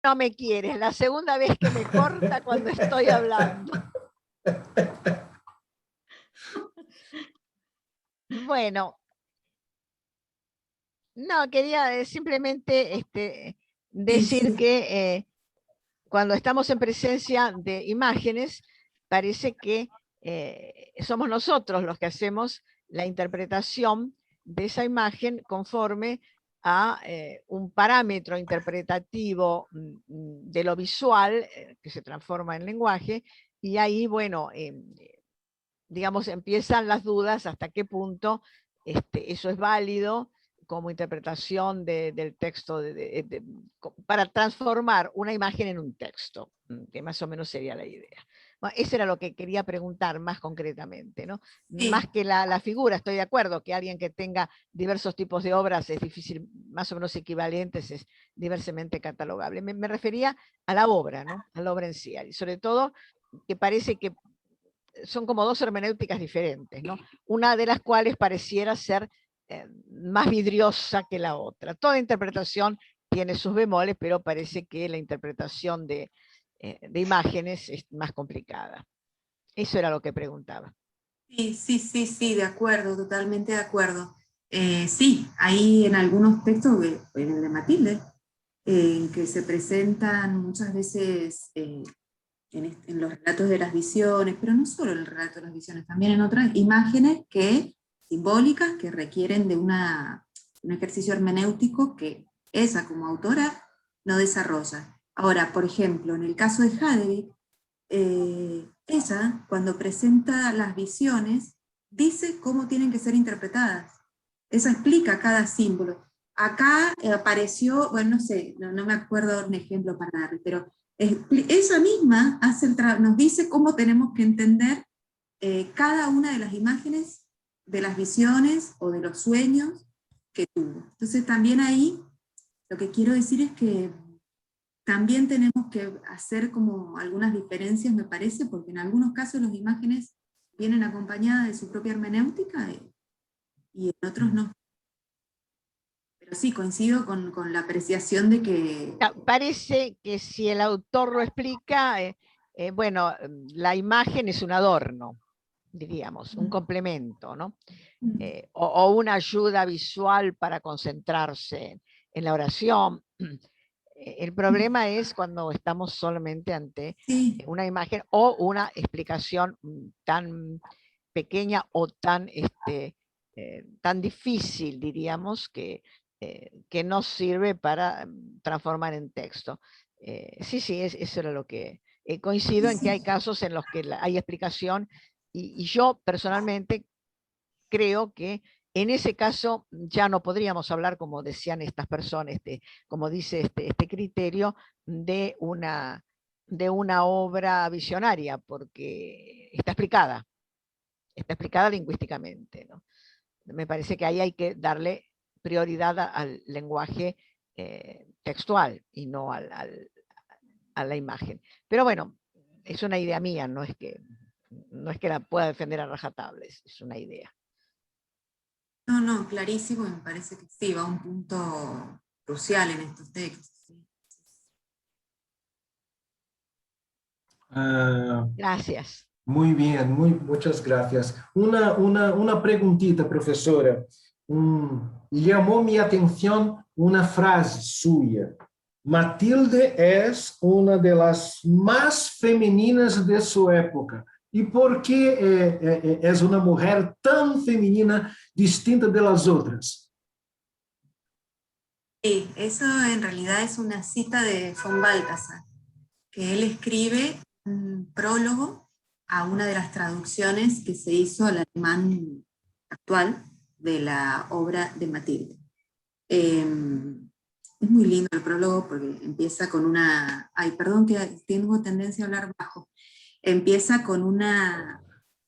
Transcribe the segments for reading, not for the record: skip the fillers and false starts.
no me quieres, la segunda vez que me corta cuando estoy hablando. Bueno, no, quería simplemente Sí, decir sí. que cuando estamos en presencia de imágenes, parece que somos nosotros los que hacemos la interpretación de esa imagen conforme a un parámetro interpretativo de lo visual que se transforma en lenguaje, y ahí, bueno, digamos, empiezan las dudas hasta qué punto eso es válido como interpretación del texto, para transformar una imagen en un texto, que más o menos sería la idea. Bueno, eso era lo que quería preguntar más concretamente, ¿no? Sí. Más que la figura, estoy de acuerdo que alguien que tenga diversos tipos de obras es difícil, más o menos equivalentes, es diversamente catalogable. Me refería a la obra, ¿no? A la obra en sí, y sobre todo que parece que son como dos hermenéuticas diferentes, ¿no? Una de las cuales pareciera ser más vidriosa que la otra. Toda interpretación tiene sus bemoles, pero parece que la interpretación de imágenes es más complicada. Eso era lo que preguntaba. Sí, sí, sí, sí, de acuerdo, totalmente de acuerdo. Sí, hay en algunos textos, en el de Matilde, que se presentan muchas veces en los relatos de las visiones, pero no solo en el relato de las visiones, también en otras imágenes simbólicas que requieren de un ejercicio hermenéutico que ella como autora no desarrolla. Ahora, por ejemplo, en el caso de Hadewig, ella, cuando presenta las visiones, dice cómo tienen que ser interpretadas. Ella explica cada símbolo. Acá apareció, bueno, no sé, no me acuerdo un ejemplo para dar, pero ella misma nos dice cómo tenemos que entender cada una de las imágenes, de las visiones o de los sueños que tuvo. Entonces también ahí lo que quiero decir es que también tenemos que hacer como algunas diferencias, me parece, porque en algunos casos las imágenes vienen acompañadas de su propia hermenéutica y en otros no. Pero sí, coincido con la apreciación de que... Parece que si el autor lo explica, bueno, la imagen es un adorno, diríamos, un complemento, ¿no? O una ayuda visual para concentrarse en la oración. El problema es cuando estamos solamente ante Sí, una imagen o una explicación tan pequeña o tan difícil, diríamos, que no sirve para transformar en texto. Sí, sí, eso era lo que... coincido en que hay casos en los que hay explicación y yo personalmente creo que en ese caso ya no podríamos hablar, como decían estas personas, como dice este criterio, de una obra visionaria, porque está explicada lingüísticamente, ¿no? Me parece que ahí hay que darle prioridad al lenguaje textual y no a la imagen. Pero bueno, es una idea mía, no es que la pueda defender a rajatabla, es una idea. no, no, clarísimo, me parece que sí, va a un punto crucial en estos textos. Sí. Ah, Gracias. muy bien, muchas gracias. Una preguntita, profesora. Llamó mi atención una frase suya. Matilde es una de las más femeninas de su época. ¿Y por qué es una mujer tan femenina, distinta de las otras? Sí, eso en realidad es una cita de von Balthasar, que él escribe un prólogo a una de las traducciones que se hizo al alemán actual de la obra de Matilde. Es muy lindo el prólogo porque empieza con una... Ay, perdón que tengo tendencia a hablar bajo. Empieza con una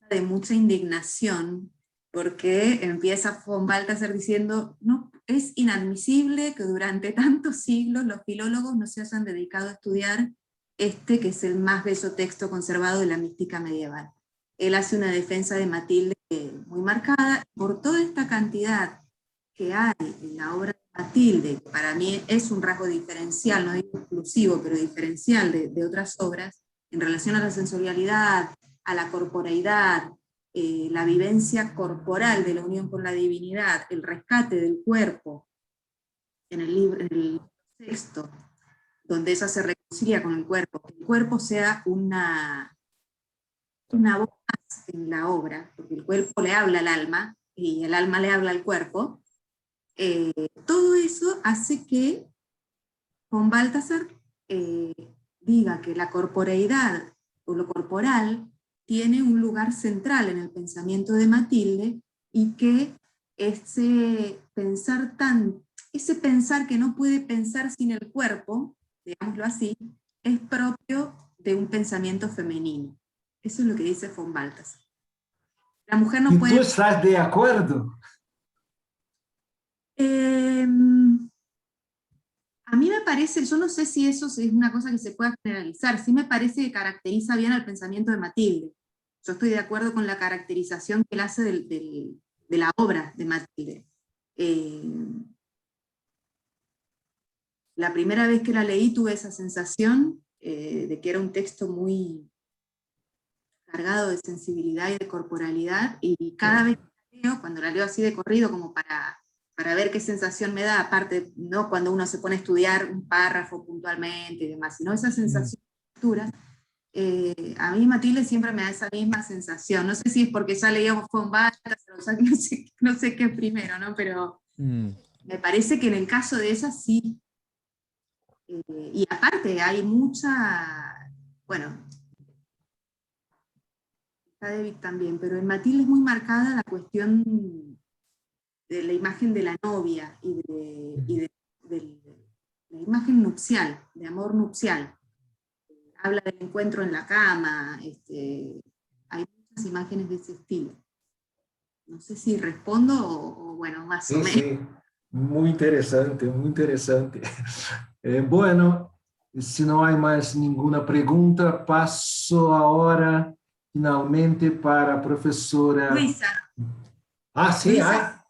de mucha indignación porque empieza von Balthasar diciendo, no, es inadmisible que durante tantos siglos los filólogos no se hayan dedicado a estudiar este que es el más bello texto conservado de la mística medieval. Él hace una defensa de Matilde muy marcada por toda esta cantidad que hay en la obra de Matilde, para mí es un rasgo diferencial, no digo exclusivo, pero diferencial de otras obras, en relación a la sensorialidad, a la corporeidad, la vivencia corporal de la unión con la divinidad, el rescate del cuerpo, en el libro sexto, donde ella se reconcilia con el cuerpo sea una voz más en la obra, porque el cuerpo le habla al alma, y el alma le habla al cuerpo. Todo eso hace que von Balthasar diga que la corporeidad o lo corporal tiene un lugar central en el pensamiento de Matilde, y que ese pensar que no puede pensar sin el cuerpo, digámoslo así, es propio de un pensamiento femenino. Eso es lo que dice von Balthasar. La mujer no ¿Y puede... tú estás de acuerdo? A mí me parece, yo no sé si eso es una cosa que se pueda generalizar, sí me parece que caracteriza bien al pensamiento de Matilde. Yo estoy de acuerdo con la caracterización que él hace de la obra de Matilde. La primera vez que la leí tuve esa sensación de que era un texto muy cargado de sensibilidad y de corporalidad, y cada vez que la leo, cuando la leo así de corrido, como para ver qué sensación me da, aparte, no cuando uno se pone a estudiar un párrafo puntualmente y demás, sino esa sensación de lectura, a mí Matilde siempre me da esa misma sensación. No sé si es porque ya leíamos von Balthasar, o sea, no sé qué es primero, ¿no? Pero me parece que en el caso de ella sí. Y aparte hay mucha, bueno, está David también, pero en Matilde es muy marcada la cuestión de la imagen de la novia y de la imagen nupcial, de amor nupcial. Habla del encuentro en la cama, hay muchas imágenes de ese estilo. No sé si respondo o bueno, más o menos. Sí, muy interesante, muy interesante. Bueno, si no hay más ninguna pregunta, paso ahora finalmente para a professora... Luisa. Ah, sí, Luisa.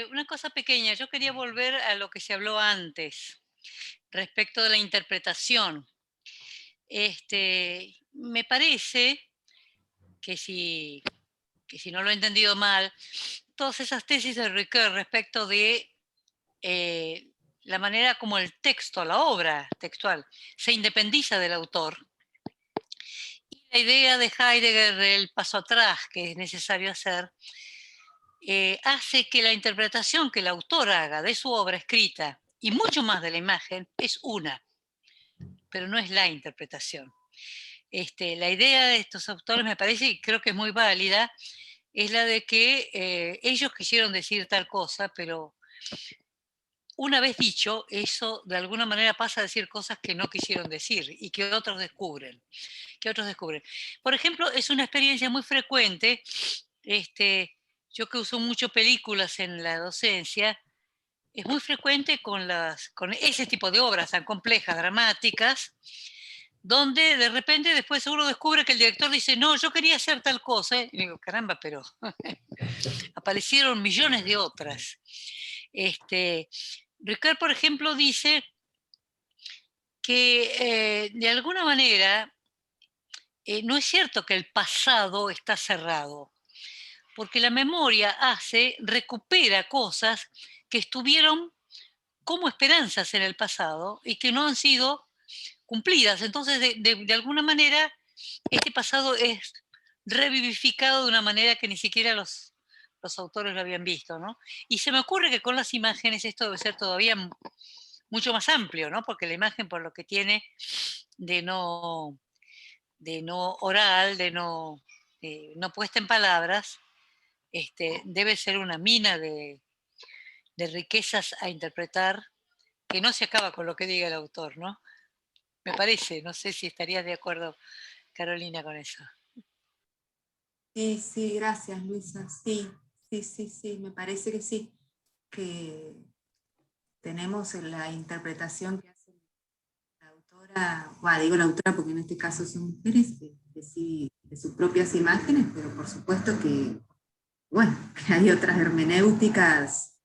Una cosa pequeña, yo quería volver a lo que se habló antes, respecto de la interpretación. Me parece que si no lo he entendido mal, todas esas tesis de Ricoeur respecto de la manera como el texto, la obra textual, se independiza del autor, y la idea de Heidegger del paso atrás que es necesario hacer, hace que la interpretación que el autor haga de su obra escrita, y mucho más de la imagen, es una, pero no es la interpretación. La idea de estos autores me parece, y creo que es muy válida, es la de que ellos quisieron decir tal cosa, pero una vez dicho, eso de alguna manera pasa a decir cosas que no quisieron decir y que otros descubren. Por ejemplo, es una experiencia muy frecuente, yo que uso mucho películas en la docencia, es muy frecuente con ese tipo de obras tan complejas, dramáticas, donde de repente después uno descubre que el director dice, no, yo quería hacer tal cosa, y digo, caramba, pero aparecieron millones de otras. Ricard, por ejemplo, dice que de alguna manera no es cierto que el pasado está cerrado, porque la memoria recupera cosas que estuvieron como esperanzas en el pasado y que no han sido cumplidas. Entonces, de alguna manera, este pasado es revivificado de una manera que ni siquiera los autores lo habían visto, ¿no? Y se me ocurre que con las imágenes esto debe ser todavía mucho más amplio, ¿no? Porque la imagen, por lo que tiene de no oral, de no puesta en palabras, debe ser una mina de riquezas a interpretar que no se acaba con lo que diga el autor, ¿no? Me parece, no sé si estarías de acuerdo, Carolina, con eso. Sí, gracias, Luisa. Sí, me parece que sí, que tenemos en la interpretación que hace la autora, digo la autora porque en este caso son mujeres, de sus propias imágenes, pero por supuesto que bueno, que hay otras hermenéuticas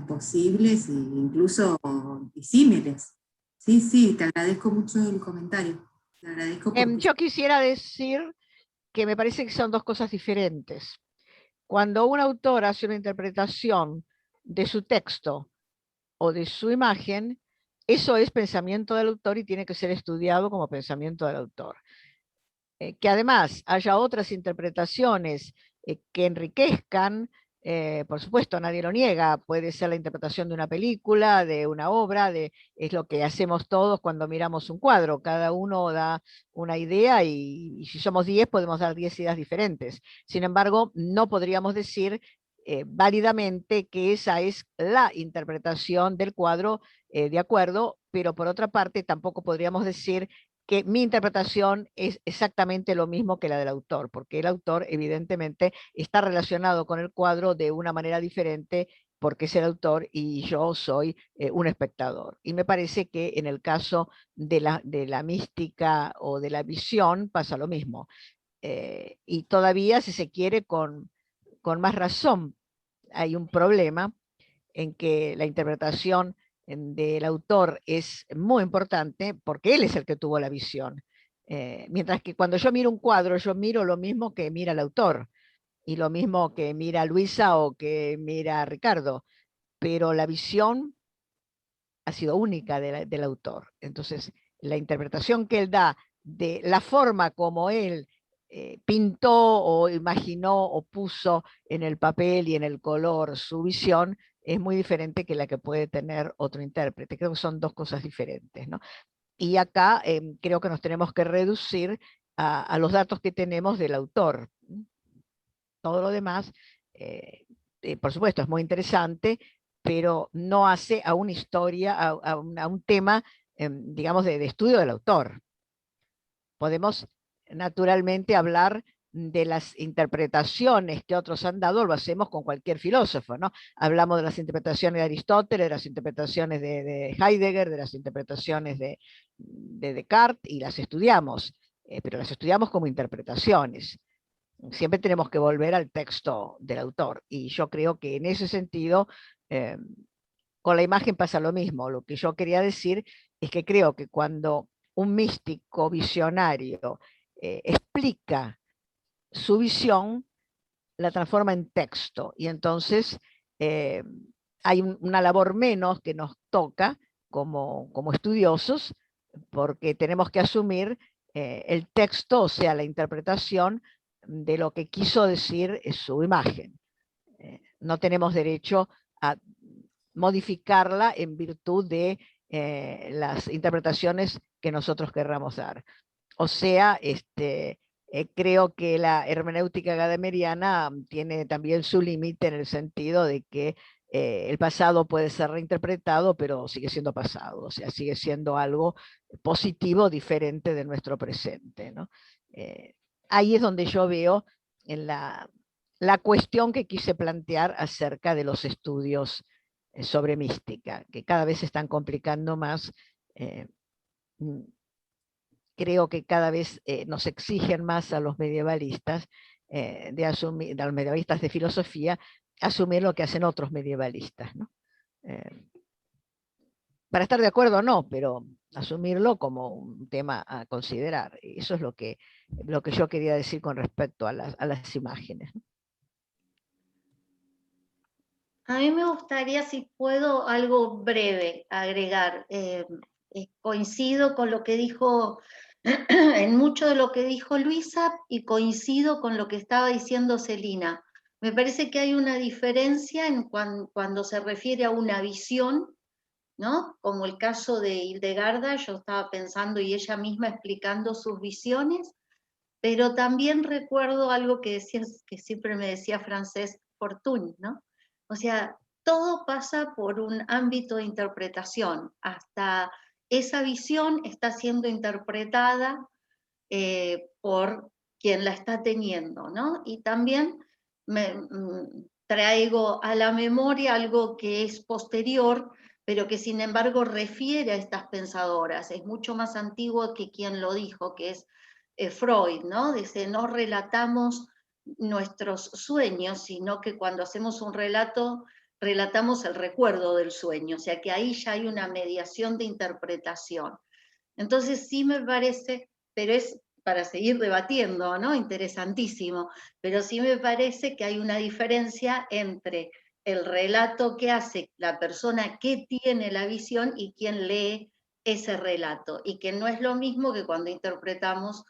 posibles e incluso disímiles. Sí, sí, te agradezco mucho el comentario. Te agradezco porque... Yo quisiera decir que me parece que son dos cosas diferentes. Cuando un autor hace una interpretación de su texto o de su imagen, eso es pensamiento del autor y tiene que ser estudiado como pensamiento del autor. Que además haya otras interpretaciones que enriquezcan, por supuesto, nadie lo niega, puede ser la interpretación de una película, de una obra, es lo que hacemos todos cuando miramos un cuadro, cada uno da una idea y si somos 10 podemos dar 10 ideas diferentes. Sin embargo, no podríamos decir válidamente que esa es la interpretación del cuadro, de acuerdo, pero por otra parte tampoco podríamos decir que mi interpretación es exactamente lo mismo que la del autor, porque el autor evidentemente está relacionado con el cuadro de una manera diferente porque es el autor y yo soy un espectador. Y me parece que en el caso de la mística o de la visión pasa lo mismo. Y todavía, si se quiere, con más razón, hay un problema en que la interpretación del autor es muy importante porque él es el que tuvo la visión. Mientras que cuando yo miro un cuadro, yo miro lo mismo que mira el autor y lo mismo que mira Luisa o que mira Ricardo, pero la visión ha sido única del autor. Entonces, la interpretación que él da de la forma como él pintó o imaginó o puso en el papel y en el color su visión es muy diferente que la que puede tener otro intérprete. Creo que son dos cosas diferentes, ¿no? Y acá creo que nos tenemos que reducir a los datos que tenemos del autor. Todo lo demás, por supuesto, es muy interesante, pero no hace a una historia, a un tema, digamos, de estudio del autor. Podemos naturalmente hablar de las interpretaciones que otros han dado, lo hacemos con cualquier filósofo, ¿no? Hablamos de las interpretaciones de Aristóteles, de las interpretaciones de Heidegger, de las interpretaciones de Descartes, y las estudiamos, pero las estudiamos como interpretaciones. Siempre tenemos que volver al texto del autor, y yo creo que en ese sentido, eh, con la imagen pasa lo mismo. Lo que yo quería decir es que creo que cuando un místico visionario explica su visión, la transforma en texto, y entonces eh, hay una labor menos que nos toca como estudiosos, porque tenemos que asumir el texto, o sea, la interpretación de lo que quiso decir su imagen. No tenemos derecho a modificarla en virtud de las interpretaciones que nosotros querramos dar. O sea, creo que la hermenéutica gadameriana tiene también su límite en el sentido de que el pasado puede ser reinterpretado, pero sigue siendo pasado, o sea, sigue siendo algo positivo, diferente de nuestro presente, ¿no? Ahí es donde yo veo en la cuestión que quise plantear acerca de los estudios sobre mística, que cada vez se están complicando más. Creo que cada vez nos exigen más a los medievalistas, a los medievalistas de filosofía, asumir lo que hacen otros medievalistas, ¿no? Para estar de acuerdo o no, pero asumirlo como un tema a considerar. Eso es lo que yo quería decir con respecto a las imágenes, ¿no? A mí me gustaría, si puedo, algo breve agregar. Coincido con lo que dijo, en mucho de lo que dijo Luisa, y coincido con lo que estaba diciendo Celina. Me parece que hay una diferencia en cuando se refiere a una visión, ¿no? Como el caso de Hildegarda, yo estaba pensando y ella misma explicando sus visiones, pero también recuerdo algo que siempre me decía Francesc Fortuny, ¿no? O sea, todo pasa por un ámbito de interpretación. Hasta esa visión está siendo interpretada por quien la está teniendo, ¿no? Y también traigo a la memoria algo que es posterior, pero que sin embargo refiere a estas pensadoras. Es mucho más antiguo que quien lo dijo, que es Freud, ¿no? Dice, no relatamos nuestros sueños, sino que cuando hacemos un relato, relatamos el recuerdo del sueño, o sea que ahí ya hay una mediación de interpretación. Entonces sí me parece, pero es para seguir debatiendo, ¿no? Interesantísimo, pero sí me parece que hay una diferencia entre el relato que hace la persona que tiene la visión y quien lee ese relato, y que no es lo mismo que cuando interpretamos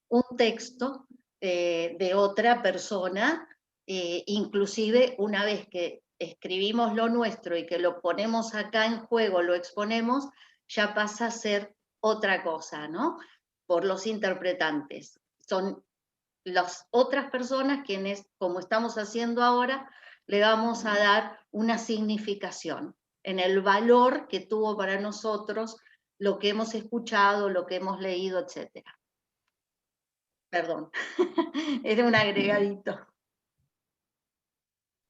un texto de otra persona, inclusive una vez que escribimos lo nuestro y que lo ponemos acá en juego, lo exponemos, ya pasa a ser otra cosa, ¿no? Por los interpretantes. Son las otras personas quienes, como estamos haciendo ahora, le vamos a dar una significación en el valor que tuvo para nosotros lo que hemos escuchado, lo que hemos leído, etc. Perdón, era un agregadito.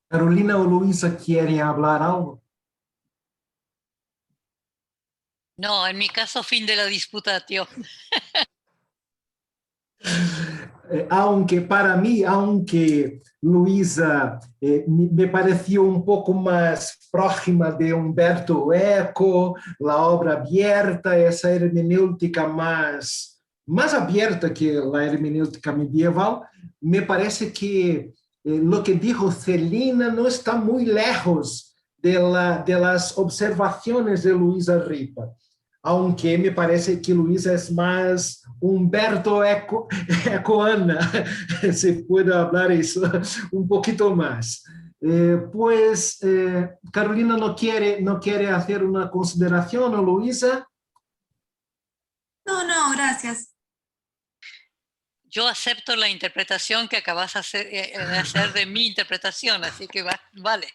Carolina o Luisa quieren hablar algo. No, en mi caso, fin de la disputa, tío. Aunque para mí, aunque Luisa me pareció un poco más próxima de Umberto Eco, la obra abierta, esa hermenéutica más abierta que la hermenéutica medieval, me parece que lo que dijo Celina no está muy lejos de las observaciones de Luisa Ripa. Aunque me parece que Luisa es más Humberto Ecoana, se puede hablar eso un poquito más. Carolina no quiere hacer una consideración, ¿o Luisa? No, gracias. Yo acepto la interpretación que acabas de hacer de mi interpretación, así que vale.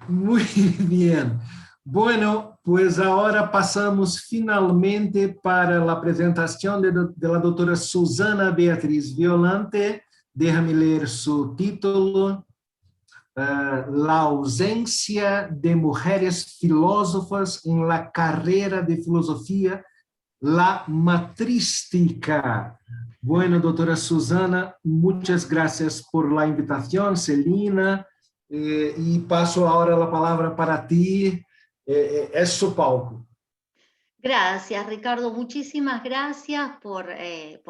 Muy bien. Bueno, pues ahora pasamos finalmente para la presentación de la doctora Susana Beatriz Violante. Déjame leer su título. La ausencia de mujeres filósofas en la carrera de filosofía, la matrística. Bueno, doctora Susana, muchas gracias por la invitación, Celina, y paso ahora la palabra para ti. Es su palco. Gracias, Ricardo. Muchísimas gracias por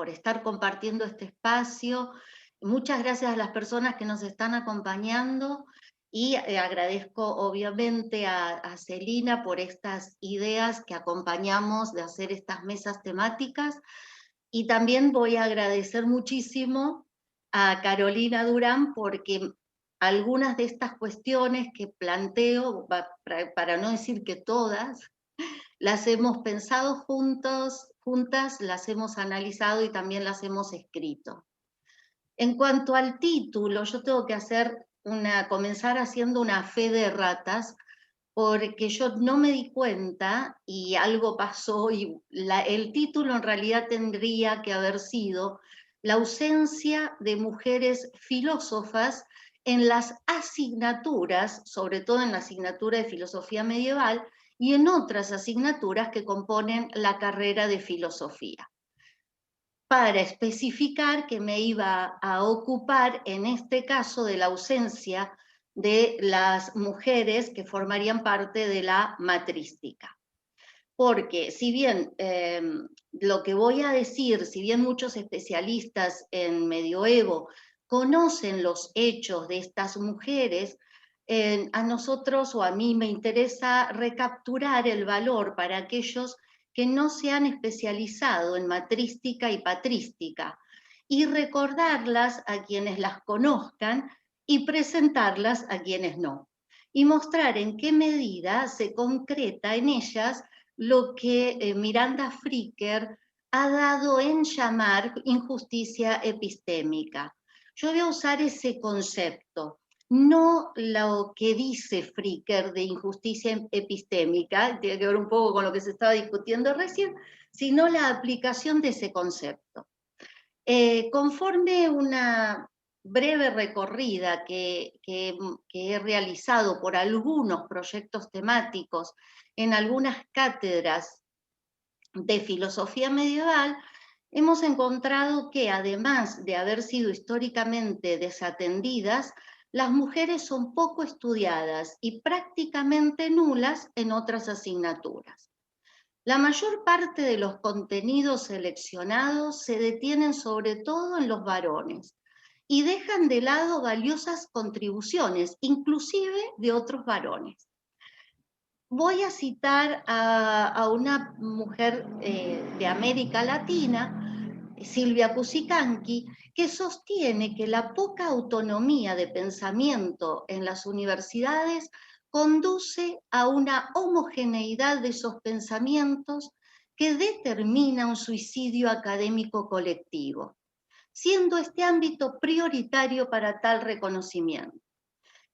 estar compartiendo este espacio. Muchas gracias a las personas que nos están acompañando y agradezco obviamente a Celina por estas ideas que acompañamos de hacer estas mesas temáticas, y también voy a agradecer muchísimo a Carolina Durán porque algunas de estas cuestiones que planteo, para no decir que todas, las hemos pensado juntas, las hemos analizado y también las hemos escrito. En cuanto al título, yo tengo que comenzar haciendo una fe de ratas, porque yo no me di cuenta y algo pasó, y el título en realidad tendría que haber sido La ausencia de mujeres filósofas en las asignaturas, sobre todo en la asignatura de filosofía medieval, y en otras asignaturas que componen la carrera de filosofía, para especificar que me iba a ocupar en este caso de la ausencia de las mujeres que formarían parte de la matrística. Porque si bien lo que voy a decir, si bien muchos especialistas en medioevo conocen los hechos de estas mujeres, a nosotros o a mí me interesa recapturar el valor para aquellos que no se han especializado en matrística y patrística, y recordarlas a quienes las conozcan y presentarlas a quienes no, y mostrar en qué medida se concreta en ellas lo que Miranda Fricker ha dado en llamar injusticia epistémica. Yo voy a usar ese concepto, no lo que dice Fricker de injusticia epistémica, tiene que ver un poco con lo que se estaba discutiendo recién, sino la aplicación de ese concepto. Conforme una breve recorrida que he realizado por algunos proyectos temáticos en algunas cátedras de filosofía medieval, hemos encontrado que además de haber sido históricamente desatendidas, las mujeres son poco estudiadas y prácticamente nulas en otras asignaturas. La mayor parte de los contenidos seleccionados se detienen sobre todo en los varones y dejan de lado valiosas contribuciones, inclusive de otros varones. Voy a citar a una mujer de América Latina, Silvia Cusicanqui, que sostiene que la poca autonomía de pensamiento en las universidades conduce a una homogeneidad de esos pensamientos que determina un suicidio académico colectivo, siendo este ámbito prioritario para tal reconocimiento.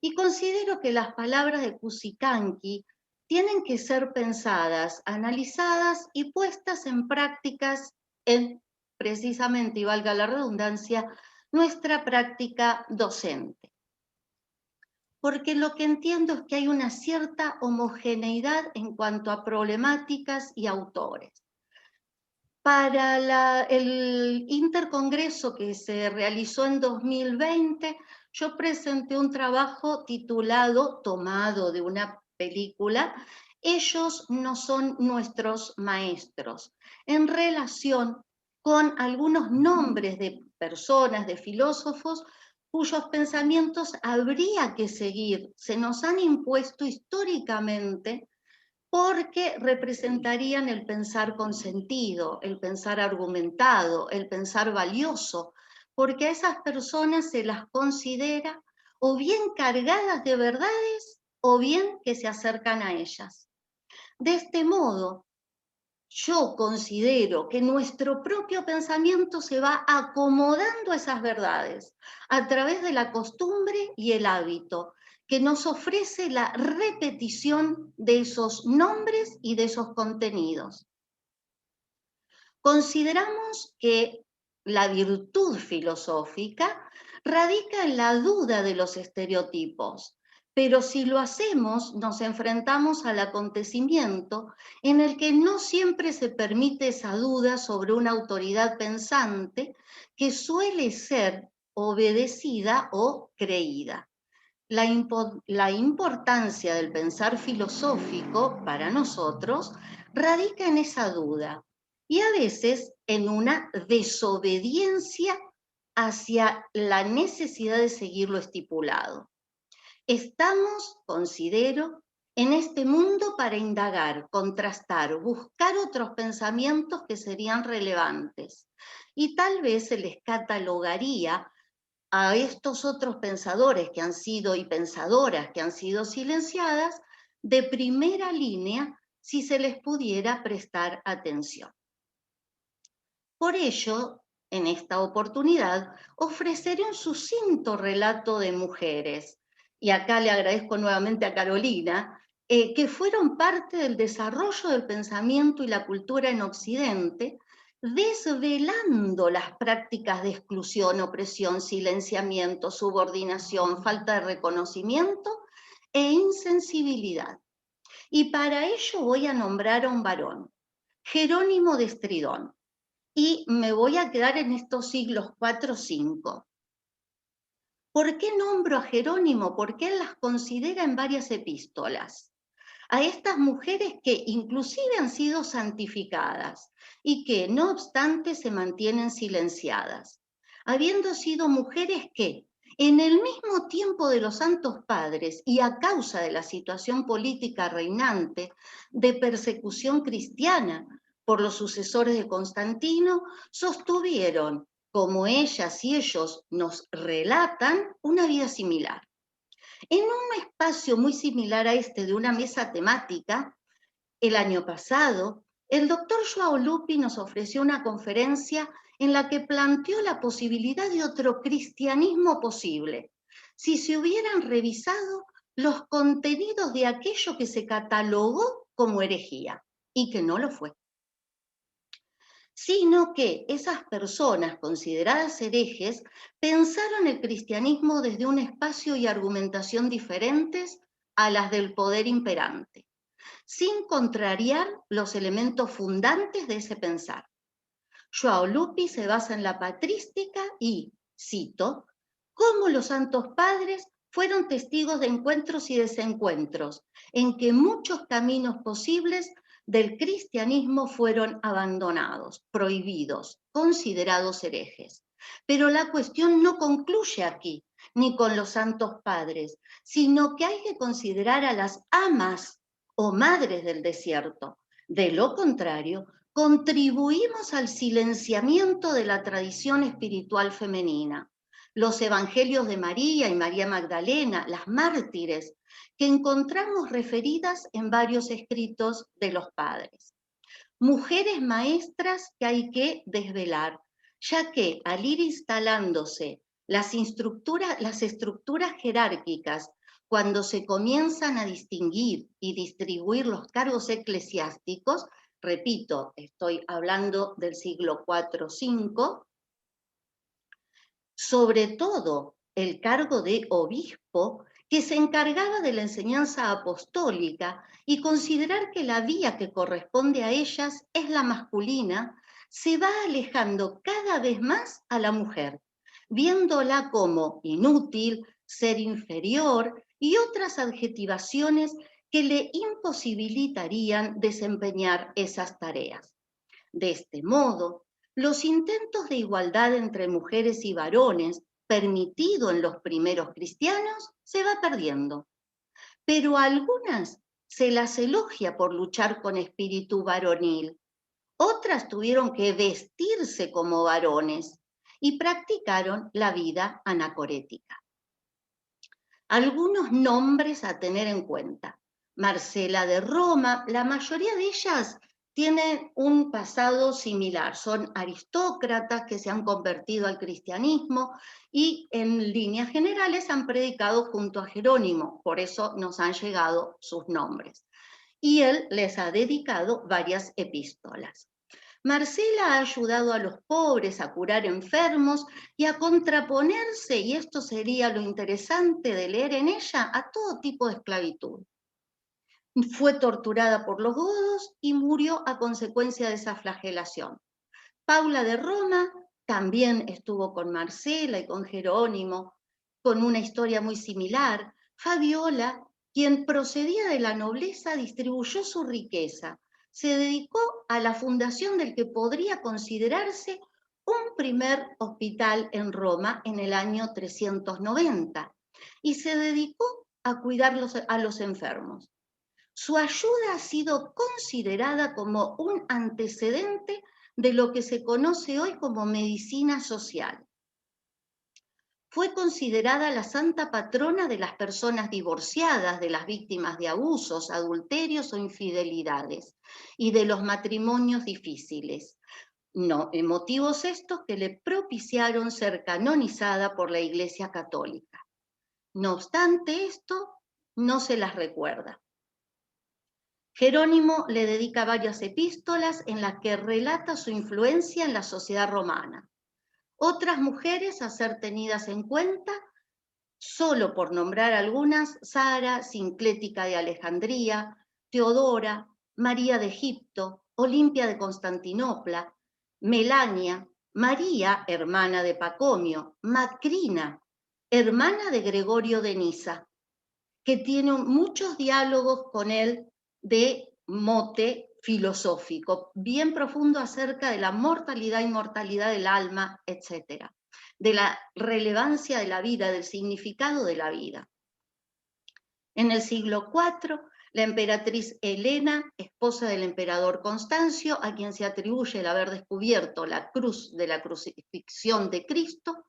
Y considero que las palabras de Cusicanqui tienen que ser pensadas, analizadas y puestas en prácticas en, precisamente, y valga la redundancia, nuestra práctica docente. Porque lo que entiendo es que hay una cierta homogeneidad en cuanto a problemáticas y autores. Para el intercongreso que se realizó en 2020, yo presenté un trabajo titulado, tomado de una película, Ellos no son nuestros maestros, en relación con algunos nombres de personas, de filósofos, cuyos pensamientos habría que seguir, se nos han impuesto históricamente, porque representarían el pensar con sentido, el pensar argumentado, el pensar valioso, porque a esas personas se las considera o bien cargadas de verdades o bien que se acercan a ellas. De este modo, yo considero que nuestro propio pensamiento se va acomodando a esas verdades a través de la costumbre y el hábito, que nos ofrece la repetición de esos nombres y de esos contenidos. Consideramos que la virtud filosófica radica en la duda de los estereotipos, pero si lo hacemos nos enfrentamos al acontecimiento en el que no siempre se permite esa duda sobre una autoridad pensante que suele ser obedecida o creída. La importancia del pensar filosófico para nosotros radica en esa duda y a veces en una desobediencia hacia la necesidad de seguir lo estipulado. Estamos, considero, en este mundo para indagar, contrastar, buscar otros pensamientos que serían relevantes y tal vez se les catalogaría a estos otros pensadores que han sido y pensadoras que han sido silenciadas de primera línea si se les pudiera prestar atención. Por ello, en esta oportunidad, ofreceré un sucinto relato de mujeres, y acá le agradezco nuevamente a Carolina, que fueron parte del desarrollo del pensamiento y la cultura en Occidente, desvelando las prácticas de exclusión, opresión, silenciamiento, subordinación, falta de reconocimiento e insensibilidad. Y para ello voy a nombrar a un varón, Jerónimo de Estridón, y me voy a quedar en estos siglos 4-5. ¿Por qué nombro a Jerónimo? Porque él las considera en varias epístolas a estas mujeres que inclusive han sido santificadas y que no obstante se mantienen silenciadas, habiendo sido mujeres que en el mismo tiempo de los santos padres y a causa de la situación política reinante de persecución cristiana por los sucesores de Constantino, sostuvieron, como ellas y ellos nos relatan, una vida similar. En un espacio muy similar a este de una mesa temática, el año pasado, el doctor Joao Lupi nos ofreció una conferencia en la que planteó la posibilidad de otro cristianismo posible, si se hubieran revisado los contenidos de aquello que se catalogó como herejía, y que no lo fue. Sino que esas personas consideradas herejes pensaron el cristianismo desde un espacio y argumentación diferentes a las del poder imperante, sin contrariar los elementos fundantes de ese pensar. João Lupi se basa en la patrística y, cito, cómo los santos padres fueron testigos de encuentros y desencuentros, en que muchos caminos posibles del cristianismo fueron abandonados, prohibidos, considerados herejes. Pero la cuestión no concluye aquí, ni con los santos padres, sino que hay que considerar a las amas o madres del desierto. De lo contrario, contribuimos al silenciamiento de la tradición espiritual femenina. Los evangelios de María y María Magdalena, las mártires, que encontramos referidas en varios escritos de los padres. Mujeres maestras que hay que desvelar, ya que al ir instalándose las estructuras jerárquicas, cuando se comienzan a distinguir y distribuir los cargos eclesiásticos, repito, estoy hablando del siglo IV-V, sobre todo el cargo de obispo, que se encargaba de la enseñanza apostólica y considerar que la vía que corresponde a ellas es la masculina, se va alejando cada vez más a la mujer, viéndola como inútil, ser inferior y otras adjetivaciones que le imposibilitarían desempeñar esas tareas. De este modo, los intentos de igualdad entre mujeres y varones, permitido en los primeros cristianos, se va perdiendo. Pero a algunas se las elogia por luchar con espíritu varonil. Otras tuvieron que vestirse como varones y practicaron la vida anacorética. Algunos nombres a tener en cuenta. Marcela de Roma, la mayoría de ellas tienen un pasado similar, son aristócratas que se han convertido al cristianismo y en líneas generales han predicado junto a Jerónimo, por eso nos han llegado sus nombres. Y él les ha dedicado varias epístolas. Marcela ha ayudado a los pobres a curar enfermos y a contraponerse, y esto sería lo interesante de leer en ella, a todo tipo de esclavitud. Fue torturada por los godos y murió a consecuencia de esa flagelación. Paula de Roma también estuvo con Marcela y con Jerónimo, con una historia muy similar. Fabiola, quien procedía de la nobleza, distribuyó su riqueza. Se dedicó a la fundación del que podría considerarse un primer hospital en Roma en el año 390 y se dedicó a cuidar a los enfermos. Su ayuda ha sido considerada como un antecedente de lo que se conoce hoy como medicina social. Fue considerada la santa patrona de las personas divorciadas, de las víctimas de abusos, adulterios o infidelidades, y de los matrimonios difíciles. Motivos estos que le propiciaron ser canonizada por la Iglesia Católica. No obstante esto, no se las recuerda. Jerónimo le dedica varias epístolas en las que relata su influencia en la sociedad romana. Otras mujeres a ser tenidas en cuenta, solo por nombrar algunas, Sara, Sinclética de Alejandría, Teodora, María de Egipto, Olimpia de Constantinopla, Melania, María, hermana de Pacomio, Macrina, hermana de Gregorio de Niza, que tiene muchos diálogos con él de mote filosófico, bien profundo acerca de la mortalidad e inmortalidad del alma, etc., de la relevancia de la vida, del significado de la vida. En el siglo IV, la emperatriz Helena, esposa del emperador Constancio, a quien se atribuye el haber descubierto la cruz de la crucifixión de Cristo,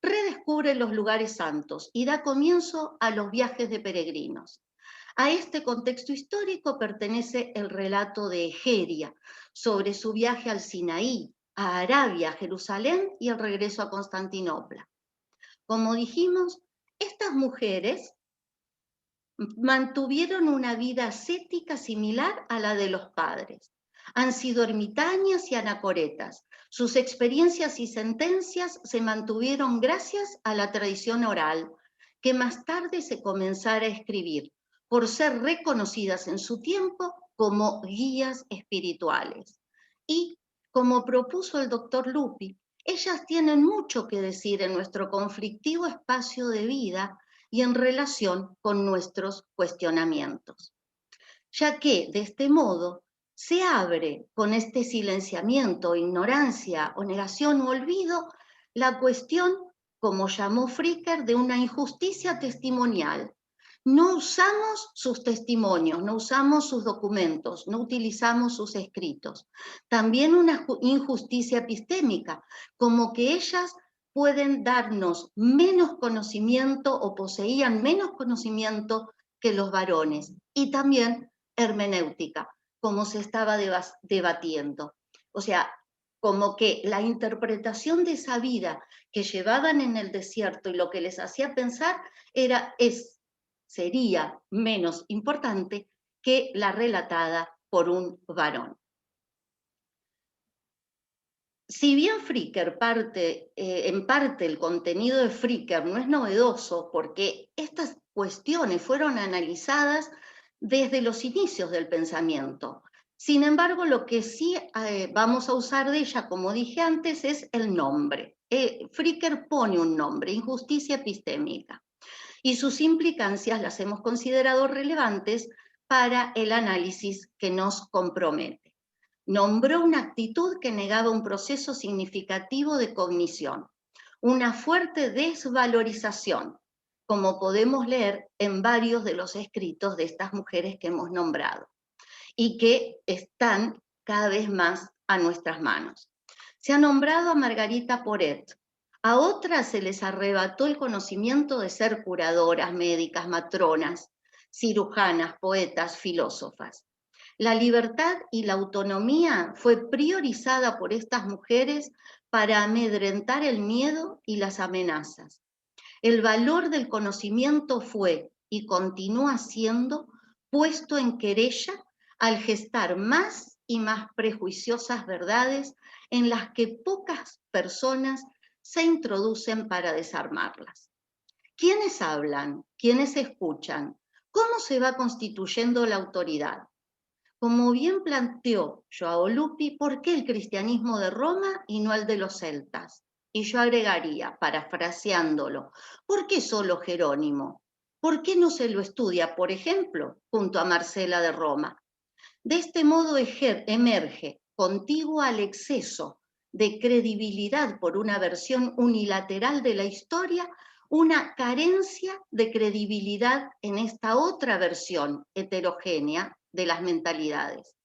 redescubre los lugares santos y da comienzo a los viajes de peregrinos. A este contexto histórico pertenece el relato de Egeria sobre su viaje al Sinaí, a Arabia, a Jerusalén y el regreso a Constantinopla. Como dijimos, estas mujeres mantuvieron una vida ascética similar a la de los padres. Han sido ermitañas y anacoretas. Sus experiencias y sentencias se mantuvieron gracias a la tradición oral, que más tarde se comenzara a escribir, por ser reconocidas en su tiempo como guías espirituales. Y como propuso el doctor Lupi, ellas tienen mucho que decir en nuestro conflictivo espacio de vida y en relación con nuestros cuestionamientos, ya que de este modo se abre con este silenciamiento, ignorancia o negación o olvido la cuestión, como llamó Fricker, de una injusticia testimonial. No usamos sus testimonios, no usamos sus documentos, no utilizamos sus escritos. También una injusticia epistémica, como que ellas pueden darnos menos conocimiento o poseían menos conocimiento que los varones. Y también hermenéutica, como se estaba debatiendo. O sea, como que la interpretación de esa vida que llevaban en el desierto y lo que les hacía pensar sería menos importante que la relatada por un varón. Si bien Fricker en parte el contenido de Fricker no es novedoso, porque estas cuestiones fueron analizadas desde los inicios del pensamiento. Sin embargo, lo que sí vamos a usar de ella, como dije antes, es el nombre. Fricker pone un nombre, injusticia epistémica, y sus implicancias las hemos considerado relevantes para el análisis que nos compromete. Nombró una actitud que negaba un proceso significativo de cognición, una fuerte desvalorización, como podemos leer en varios de los escritos de estas mujeres que hemos nombrado, y que están cada vez más a nuestras manos. Se ha nombrado a Margarita Porete. A otras se les arrebató el conocimiento de ser curadoras, médicas, matronas, cirujanas, poetas, filósofas. La libertad y la autonomía fue priorizada por estas mujeres para amedrentar el miedo y las amenazas. El valor del conocimiento fue y continúa siendo puesto en querella al gestar más y más prejuiciosas verdades en las que pocas personas se introducen para desarmarlas. ¿Quiénes hablan? ¿Quiénes escuchan? ¿Cómo se va constituyendo la autoridad? Como bien planteó Joao Lupi, ¿por qué el cristianismo de Roma y no el de los celtas? Y yo agregaría, parafraseándolo, ¿por qué solo Jerónimo? ¿Por qué no se lo estudia, por ejemplo, junto a Marcela de Roma? De este modo emerge, contiguo al exceso de credibilidad por una versión unilateral de la historia, una carencia de credibilidad en esta otra versión heterogénea de las mentalidades.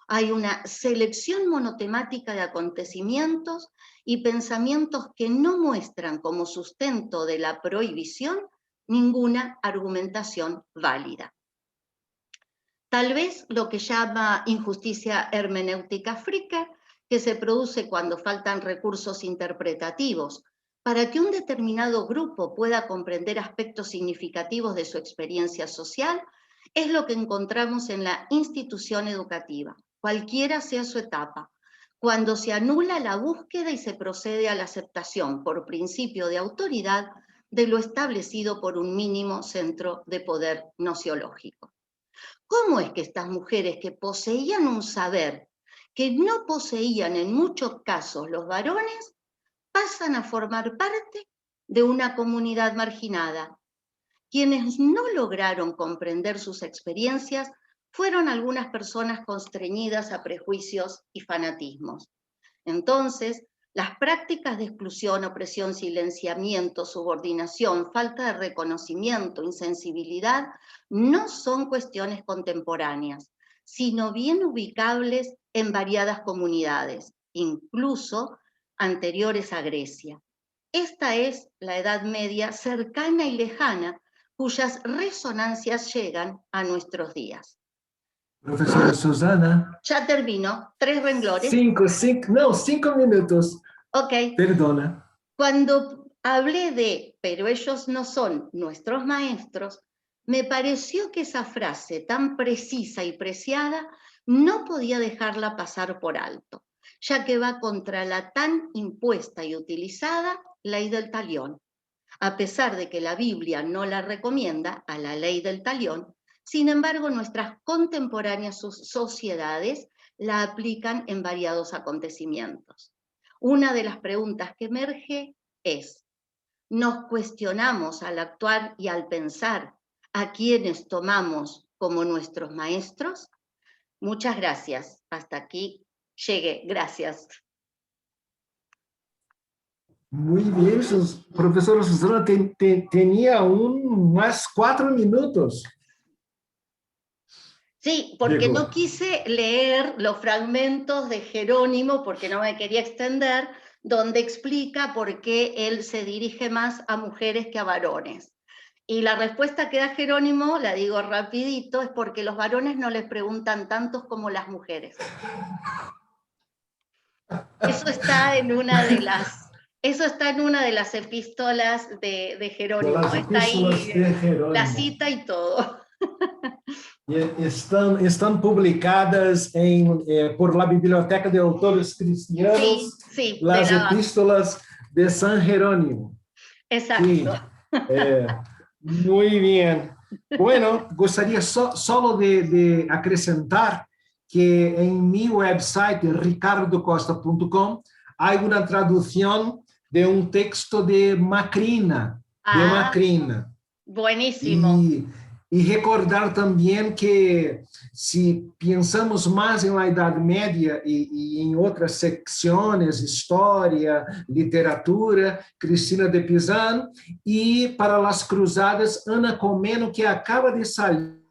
Hay una selección monotemática de acontecimientos y pensamientos que no muestran como sustento de la prohibición ninguna argumentación válida. Tal vez lo que llama injusticia hermenéutica Fricker, que se produce cuando faltan recursos interpretativos, para que un determinado grupo pueda comprender aspectos significativos de su experiencia social, es lo que encontramos en la institución educativa, cualquiera sea su etapa, cuando se anula la búsqueda y se procede a la aceptación por principio de autoridad de lo establecido por un mínimo centro de poder nociológico. ¿Cómo es que estas mujeres que poseían un saber que no poseían en muchos casos los varones, pasan a formar parte de una comunidad marginada? Quienes no lograron comprender sus experiencias fueron algunas personas constreñidas a prejuicios y fanatismos. Entonces, las prácticas de exclusión, opresión, silenciamiento, subordinación, falta de reconocimiento, insensibilidad, no son cuestiones contemporáneas, sino bien ubicables en variadas comunidades, incluso anteriores a Grecia. Esta es la Edad Media cercana y lejana, cuyas resonancias llegan a nuestros días. Profesora Susana. Ya termino, 3 renglones. 5 minutos. Ok. Perdona. Cuando hablé de, pero ellos no son nuestros maestros, me pareció que esa frase tan precisa y preciada no podía dejarla pasar por alto, ya que va contra la tan impuesta y utilizada ley del talión. A pesar de que la Biblia no la recomienda a la ley del talión, sin embargo nuestras contemporáneas sociedades la aplican en variados acontecimientos. Una de las preguntas que emerge es, ¿nos cuestionamos al actuar y al pensar a quienes tomamos como nuestros maestros? Muchas gracias. Hasta aquí llegué. Gracias. Muy bien, profesora Susana, tenía aún más 4 minutos. Sí, porque Llegó. no quise leer los fragmentos de Jerónimo, porque no me quería extender, donde explica por qué él se dirige más a mujeres que a varones. Y la respuesta que da Jerónimo, la digo rapidito, es porque los varones no les preguntan tantos como las mujeres. Eso está en una de las epístolas de Jerónimo. Las Está ahí epístolas de Jerónimo. la cita y todo. Están publicadas por la Biblioteca de Autores Cristianos, Sí, las epístolas de San Jerónimo. Exacto. Sí, muy bien. Bueno, gostaria solo de acrescentar que en mi website, ricardocosta.com, hay una traducción de un texto de Macrina. Buenísimo. Y recordar también que si pensamos más en la Edad Media y en otras secciones, historia, literatura, Cristina de Pizan, y para las cruzadas, Ana Comeno, que acaba de salir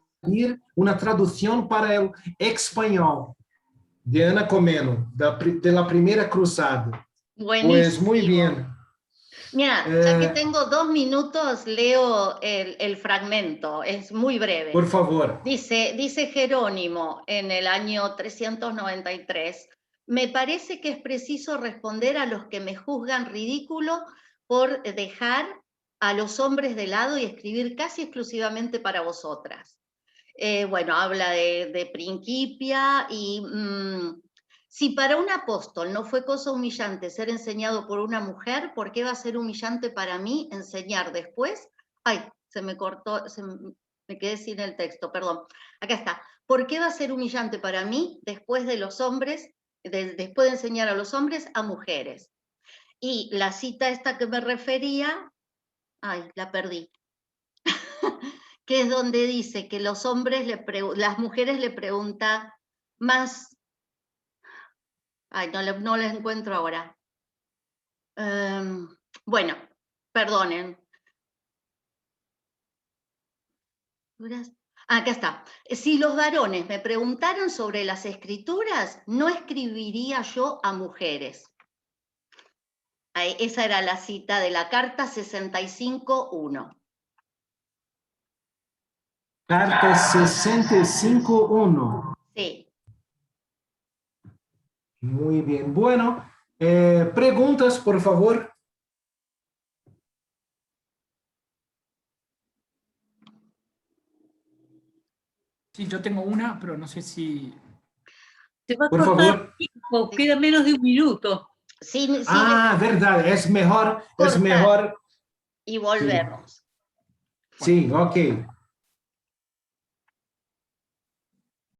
una traducción para el español de Ana Comeno, de la primera cruzada. Buenísimo. Pues muy bien. Mira, ya que tengo 2 minutos, leo el fragmento, es muy breve. Por favor. Dice Jerónimo en el año 393, me parece que es preciso responder a los que me juzgan ridículo por dejar a los hombres de lado y escribir casi exclusivamente para vosotras. Bueno, habla de Principia y... si para un apóstol no fue cosa humillante ser enseñado por una mujer, ¿por qué va a ser humillante para mí enseñar después? Ay, se me cortó, me quedé sin el texto, perdón. Acá está. ¿Por qué va a ser humillante para mí después de los hombres, después de enseñar a los hombres a mujeres? Y la cita esta que me refería, ay, la perdí, que es donde dice que los hombres las mujeres le preguntan más. Ay, no les encuentro ahora. Bueno, perdonen. Acá está. Si los varones me preguntaran sobre las escrituras, no escribiría yo a mujeres. Ahí, esa era la cita de la carta 65.1. Carta 65.1. Sí. Muy bien. Bueno, preguntas, por favor. Sí, yo tengo una, pero no sé si... Te va a Por cortar favor. el tiempo, queda menos de 1 minuto. Sí, verdad, es mejor. Y volvemos. Sí, ok.